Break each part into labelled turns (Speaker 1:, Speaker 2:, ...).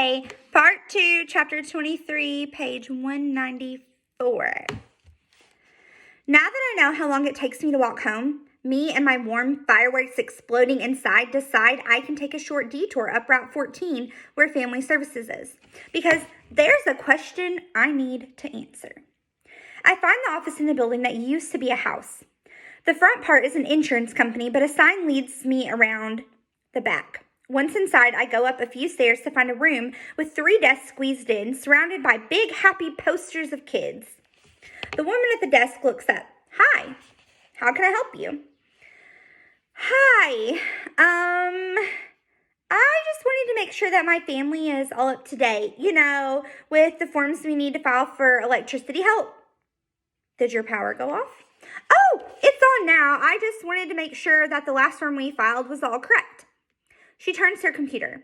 Speaker 1: Okay, part 2, chapter 23, page 194. Now that I know how long it takes me to walk home, me and my warm fireworks exploding inside decide I can take a short detour up Route 14 where Family Services is, because there's a question I need to answer. I find the office in the building that used to be a house. The front part is an insurance company, but a sign leads me around the back. Once inside, I go up a few stairs to find a room with 3 desks squeezed in, surrounded by big, happy posters of kids. The woman at the desk looks up. Hi, how can I help you? Hi, I just wanted to make sure that my family is all up to date, with the forms we need to file for electricity help. Did your power go off? Oh, it's on now. I just wanted to make sure that the last form we filed was all correct. She turns to her computer.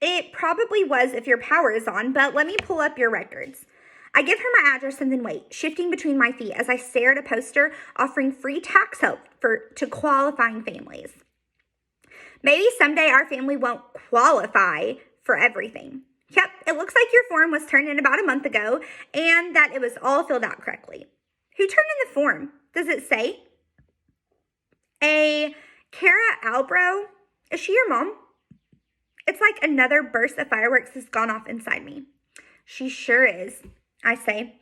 Speaker 1: It probably was if your power is on, but let me pull up your records. I give her my address and then wait, shifting between my feet as I stare at a poster offering free tax help to qualifying families. Maybe someday our family won't qualify for everything. Yep, it looks like your form was turned in about a month ago and that it was all filled out correctly. Who turned in the form? Does it say? A Kara Albro? Is she your mom? It's like another burst of fireworks has gone off inside me. She sure is, I say.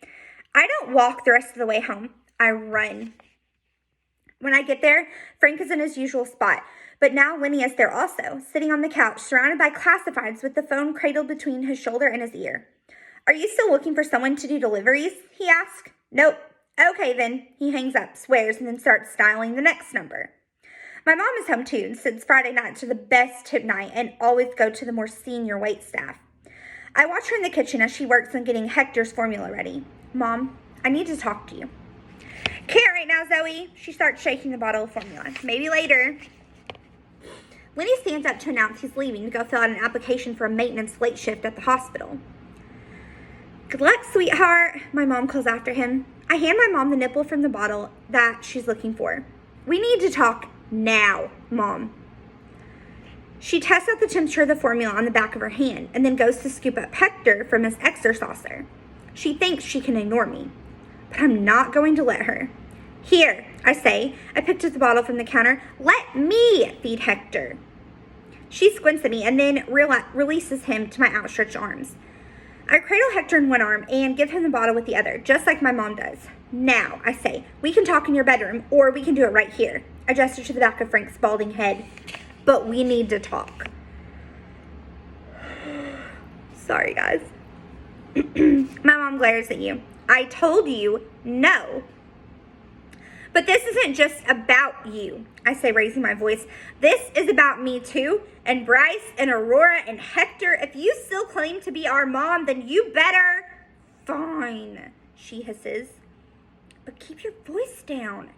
Speaker 1: I don't walk the rest of the way home. I run. When I get there, Frank is in his usual spot, but now Lenny is there also, sitting on the couch, surrounded by classifieds with the phone cradled between his shoulder and his ear. Are you still looking for someone to do deliveries? He asks. Nope. Okay then. He hangs up, swears, and then starts dialing the next number. My mom is home too, since Friday nights are the best tip night and always go to the more senior wait staff. I watch her in the kitchen as she works on getting Hector's formula ready. Mom, I need to talk to you. Can't right now, Zoe. She starts shaking the bottle of formula. Maybe later. Lenny stands up to announce he's leaving to go fill out an application for a maintenance late shift at the hospital. Good luck, sweetheart, my mom calls after him. I hand my mom the nipple from the bottle that she's looking for. We need to talk now, Mom. She tests out the temperature of the formula on the back of her hand and then goes to scoop up Hector from his extra saucer. She thinks she can ignore me, but I'm not going to let her. Here, I say. I picked up the bottle from the counter. Let me feed Hector. She squints at me and then releases him to my outstretched arms. I cradle Hector in one arm and give him the bottle with the other, just like my mom does. Now, I say, we can talk in your bedroom, or we can do it right here. I gesture to the back of Frank's balding head. But we need to talk. Sorry, guys. My mom glares at you. I told you no. But this isn't just about you, I say, raising my voice. This is about me too, and Bryce and Aurora and Hector. If you still claim to be our mom, then you better. Fine, she hisses. But keep your voice down.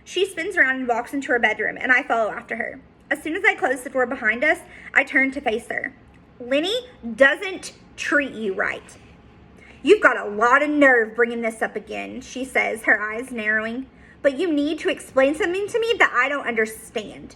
Speaker 1: She spins around and walks into her bedroom, and I follow after her. As soon as I close the door behind us, I turn to face her. Lenny doesn't treat you right. You've got a lot of nerve bringing this up again, she says, her eyes narrowing. But you need to explain something to me that I don't understand.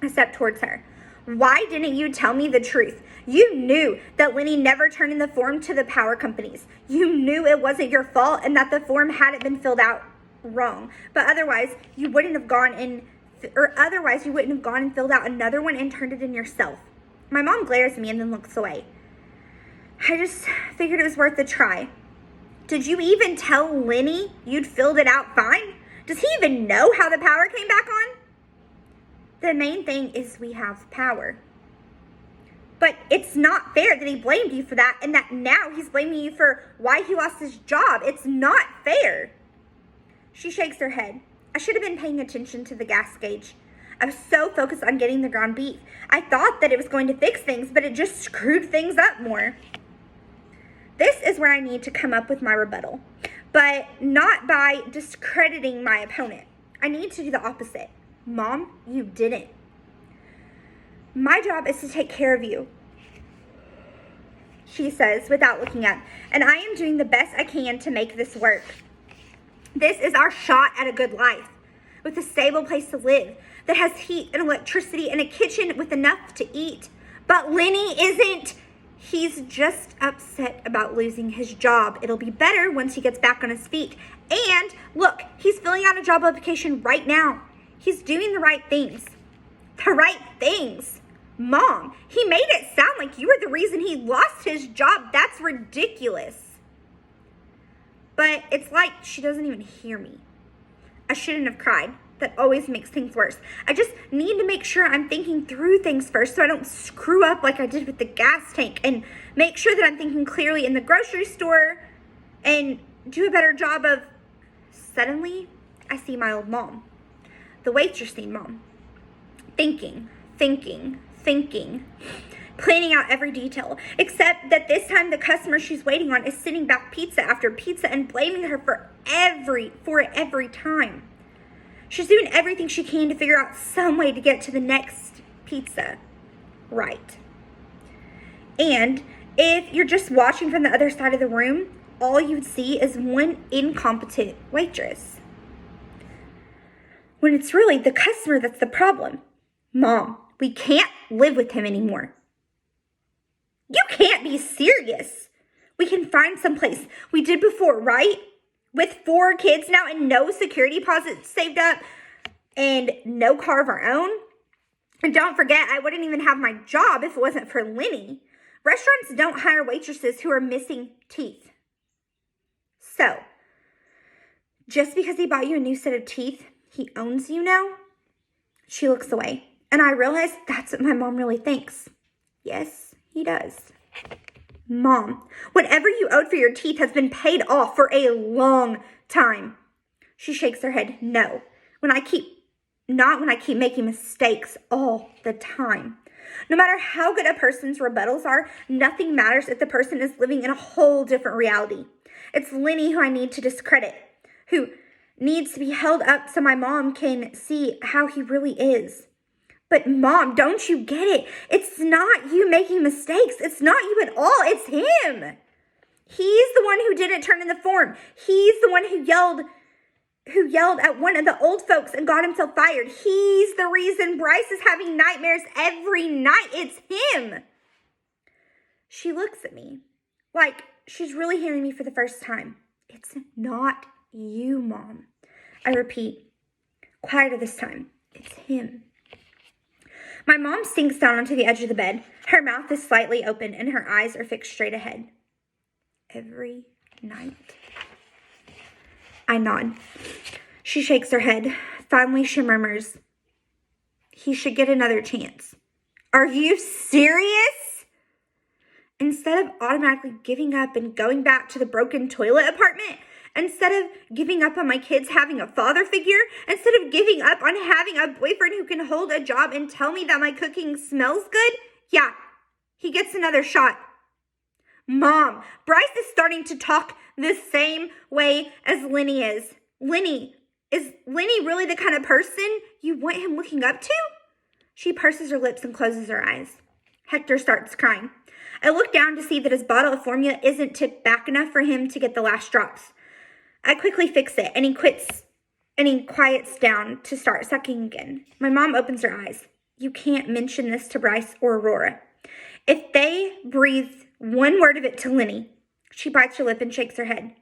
Speaker 1: I step towards her. Why didn't you tell me the truth? You knew that Lenny never turned in the form to the power companies. You knew it wasn't your fault and that the form hadn't been filled out wrong. But otherwise, you wouldn't have gone and filled out another one and turned it in yourself. My mom glares at me and then looks away. I just figured it was worth a try. Did you even tell Lenny you'd filled it out fine? Does he even know how the power came back on? The main thing is we have power. But it's not fair that he blamed you for that and that now he's blaming you for why he lost his job. It's not fair. She shakes her head. I should have been paying attention to the gas gauge. I was so focused on getting the ground beef. I thought that it was going to fix things, but it just screwed things up more. This is where I need to come up with my rebuttal, but not by discrediting my opponent. I need to do the opposite. Mom, you didn't. My job is to take care of you, she says without looking up, and I am doing the best I can to make this work. This is our shot at a good life, with a stable place to live that has heat and electricity and a kitchen with enough to eat. But Lenny isn't He's just upset about losing his job. It'll be better once he gets back on his feet. And look, he's filling out a job application right now. He's doing the right things. The right things. Mom, he made it sound like you were the reason he lost his job. That's ridiculous. But it's like she doesn't even hear me. I shouldn't have cried. That always makes things worse. I just need to make sure I'm thinking through things first so I don't screw up like I did with the gas tank, and make sure that I'm thinking clearly in the grocery store and do a better job of... Suddenly, I see my old mom, the waitressing mom, thinking, planning out every detail, except that this time the customer she's waiting on is sending back pizza after pizza and blaming her for every time. She's doing everything she can to figure out some way to get to the next pizza right. And if you're just watching from the other side of the room, all you would see is one incompetent waitress. When it's really the customer that's the problem. Mom, we can't live with him anymore. You can't be serious. We can find someplace. We did before, right? With 4 kids now and no security deposits saved up and no car of our own. And don't forget, I wouldn't even have my job if it wasn't for Lenny. Restaurants don't hire waitresses who are missing teeth. So, just because he bought you a new set of teeth, he owns you now? She looks away, and I realize that's what my mom really thinks. Yes, he does. Mom, whatever you owed for your teeth has been paid off for a long time. She shakes her head. No, not when I keep making mistakes all the time. No matter how good a person's rebuttals are, nothing matters if the person is living in a whole different reality. It's Lenny who I need to discredit, who needs to be held up so my mom can see how he really is. But Mom, don't you get it? It's not you making mistakes. It's not you at all. It's him. He's the one who didn't turn in the form. He's the one who yelled at one of the old folks and got himself fired. He's the reason Bryce is having nightmares every night. It's him. She looks at me like she's really hearing me for the first time. It's not you, Mom. I repeat, quieter this time. It's him. My mom sinks down onto the edge of the bed. Her mouth is slightly open and her eyes are fixed straight ahead. Every night. I nod. She shakes her head. Finally, she murmurs, he should get another chance. Are you serious? Instead of automatically giving up and going back to the broken toilet apartment, instead of giving up on my kids having a father figure, instead of giving up on having a boyfriend who can hold a job and tell me that my cooking smells good, yeah, he gets another shot. Mom, Bryce is starting to talk the same way as Lenny is. Is Lenny really the kind of person you want him looking up to? She purses her lips and closes her eyes. Hector starts crying. I look down to see that his bottle of formula isn't tipped back enough for him to get the last drops. I quickly fix it, and he quiets down to start sucking again. My mom opens her eyes. You can't mention this to Bryce or Aurora. If they breathe one word of it to Lenny, she bites her lip and shakes her head.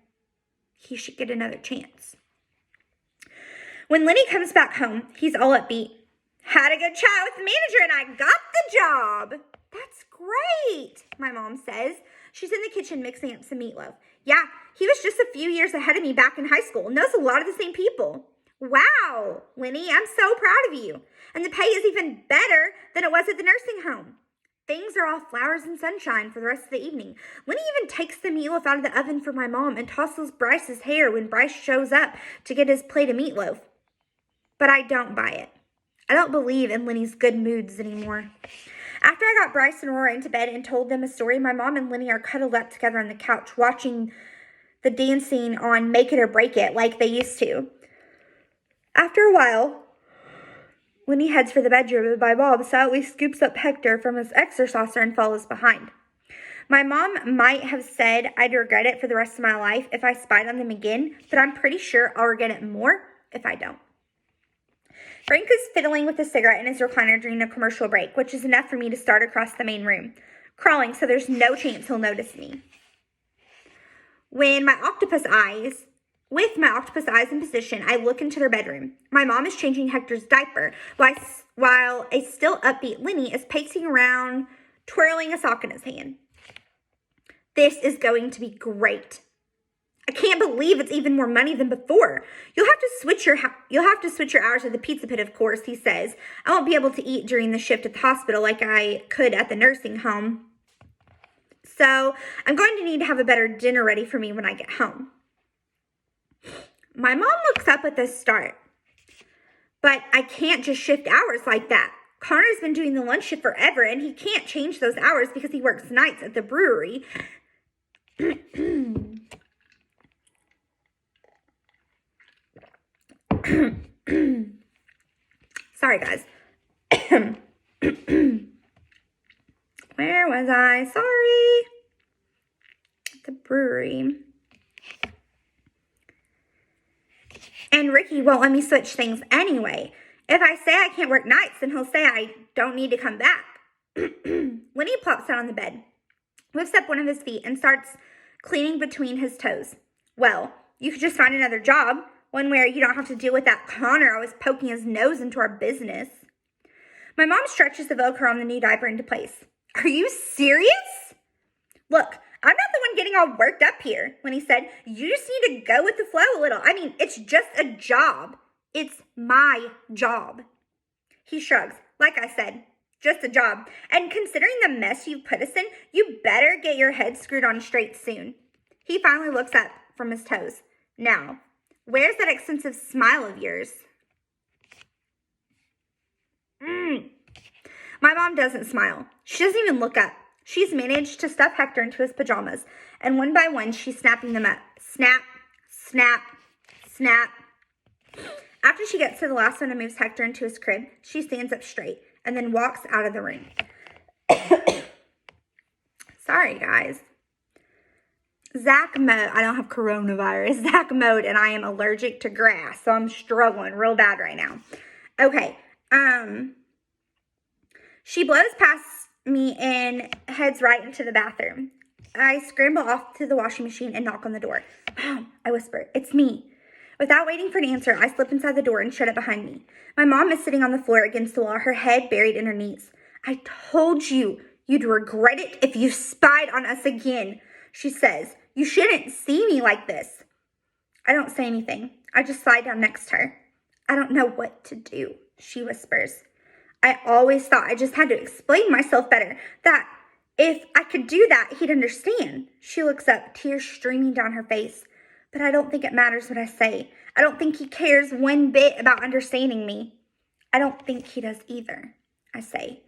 Speaker 1: He should get another chance. When Lenny comes back home, he's all upbeat. Had a good chat with the manager and I got the job. That's great, my mom says. She's in the kitchen mixing up some meatloaf. Yeah, he was just a few years ahead of me back in high school. Knows a lot of the same people. Wow, Lenny, I'm so proud of you. And the pay is even better than it was at the nursing home. Things are all flowers and sunshine for the rest of the evening. Lenny even takes the meatloaf out of the oven for my mom and tosses Bryce's hair when Bryce shows up to get his plate of meatloaf. But I don't buy it. I don't believe in Lenny's good moods anymore. After I got Bryce and Aurora into bed and told them a story, my mom and Lenny are cuddled up together on the couch watching the dancing on Make It or Break It like they used to. After a while, Lenny heads for the bedroom and my mom sadly scoops up Hector from his exerciser and follows behind. My mom might have said I'd regret it for the rest of my life if I spied on them again, but I'm pretty sure I'll regret it more if I don't. Frank is fiddling with a cigarette in his recliner during a commercial break, which is enough for me to start across the main room. crawling so there's no chance he'll notice me. With my octopus eyes in position, I look into their bedroom. My mom is changing Hector's diaper while a still upbeat Lenny is pacing around, twirling a sock in his hand. This is going to be great. I can't believe it's even more money than before. You'll have to switch your hours at the pizza pit, of course, he says. I won't be able to eat during the shift at the hospital like I could at the nursing home. So I'm going to need to have a better dinner ready for me when I get home. My mom looks up at this start. But I can't just shift hours like that. Connor's been doing the lunch shift forever, and he can't change those hours because he works nights at the brewery. Sorry, guys. Where was I? Sorry. The brewery. And Ricky won't let me switch things anyway. If I say I can't work nights, then he'll say I don't need to come back. Lenny plops down on the bed, lifts up one of his feet, and starts cleaning between his toes. Well, you could just find another job, one where you don't have to deal with that Connor always poking his nose into our business. My mom stretches the Velcro on the new diaper into place. Are you serious? Look, I'm not the one getting all worked up here. When he said, you just need to go with the flow a little. I mean, it's just a job. It's my job. He shrugs. Like I said, just a job. And considering the mess you've put us in, you better get your head screwed on straight soon. He finally looks up from his toes. Now, where's that extensive smile of yours? My mom doesn't smile. She doesn't even look up. She's managed to stuff Hector into his pajamas, and one by one, she's snapping them up. Snap, snap, snap. After she gets to the last one and moves Hector into his crib, she stands up straight and then walks out of the room. Sorry, guys. Zach mode. I don't have coronavirus. Zach mode, and I am allergic to grass, so I'm struggling real bad right now. Okay. She blows past me and heads right into the bathroom. I scramble off to the washing machine and knock on the door. Mom, I whisper, it's me. Without waiting for an answer, I slip inside the door and shut it behind me. My mom is sitting on the floor against the wall, her head buried in her knees. I told you, you'd regret it if you spied on us again, she says. You shouldn't see me like this. I don't say anything. I just slide down next to her. I don't know what to do, she whispers. I always thought I just had to explain myself better, that if I could do that, he'd understand. She looks up, tears streaming down her face. But I don't think it matters what I say. I don't think he cares one bit about understanding me. I don't think he does either, I say.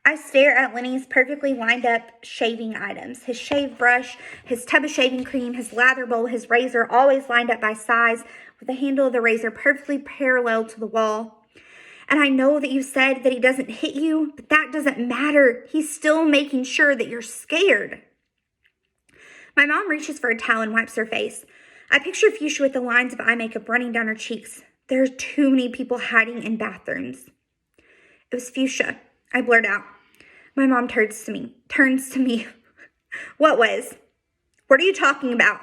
Speaker 1: I stare at Lenny's perfectly lined up shaving items. His shave brush, his tub of shaving cream, his lather bowl, his razor, always lined up by size, with the handle of the razor perfectly parallel to the wall. And I know that you said that he doesn't hit you, but that doesn't matter. He's still making sure that you're scared. My mom reaches for a towel and wipes her face. I picture Fuchsia with the lines of eye makeup running down her cheeks. There are too many people hiding in bathrooms. It was Fuchsia, I blurt out. My mom turns to me. What was? What are you talking about?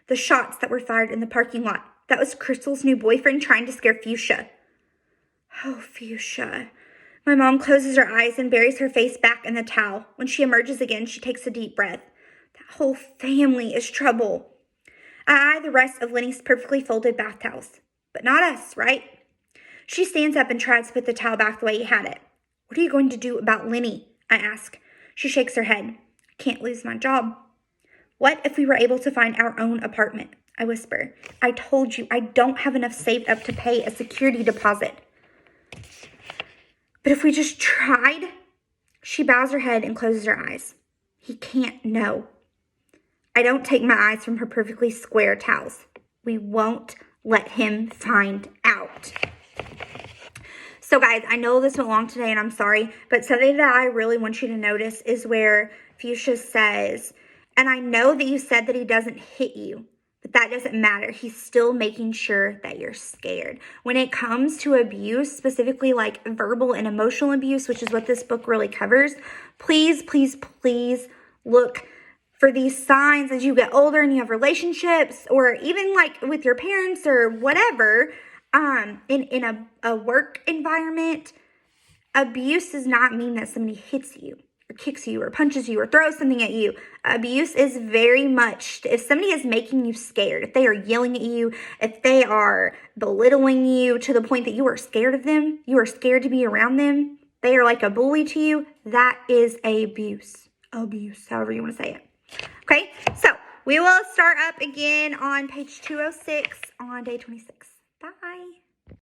Speaker 1: The shots that were fired in the parking lot. That was Crystal's new boyfriend trying to scare Fuchsia. Oh, Fuchsia. My mom closes her eyes and buries her face back in the towel. When she emerges again, she takes a deep breath. That whole family is trouble. I eye the rest of Lenny's perfectly folded bath towels. But not us, right? She stands up and tries to put the towel back the way he had it. What are you going to do about Lenny? I ask. She shakes her head. I can't lose my job. What if we were able to find our own apartment? I whisper. I told you I don't have enough saved up to pay a security deposit. But if we just tried? She bows her head and closes her eyes. He can't know. I don't take my eyes from her perfectly square towels. We won't let him find out. So guys, I know this went long today and I'm sorry, but something that I really want you to notice is where Fuchsia says, and I know that you said that he doesn't hit you, But that doesn't matter. He's still making sure that you're scared. When it comes to abuse, specifically like verbal and emotional abuse, which is what this book really covers, please, please, please look for these signs as you get older and you have relationships, or even like with your parents or whatever, in a work environment. Abuse does not mean that somebody hits you or kicks you or punches you or throws something at you. Abuse is very much, if somebody is making you scared, if they are yelling at you, if they are belittling you to the point that you are scared of them, you are scared to be around them, they are like a bully to you, that is abuse. Abuse, however you want to say it. Okay, so we will start up again on page 206 on day 26. Bye.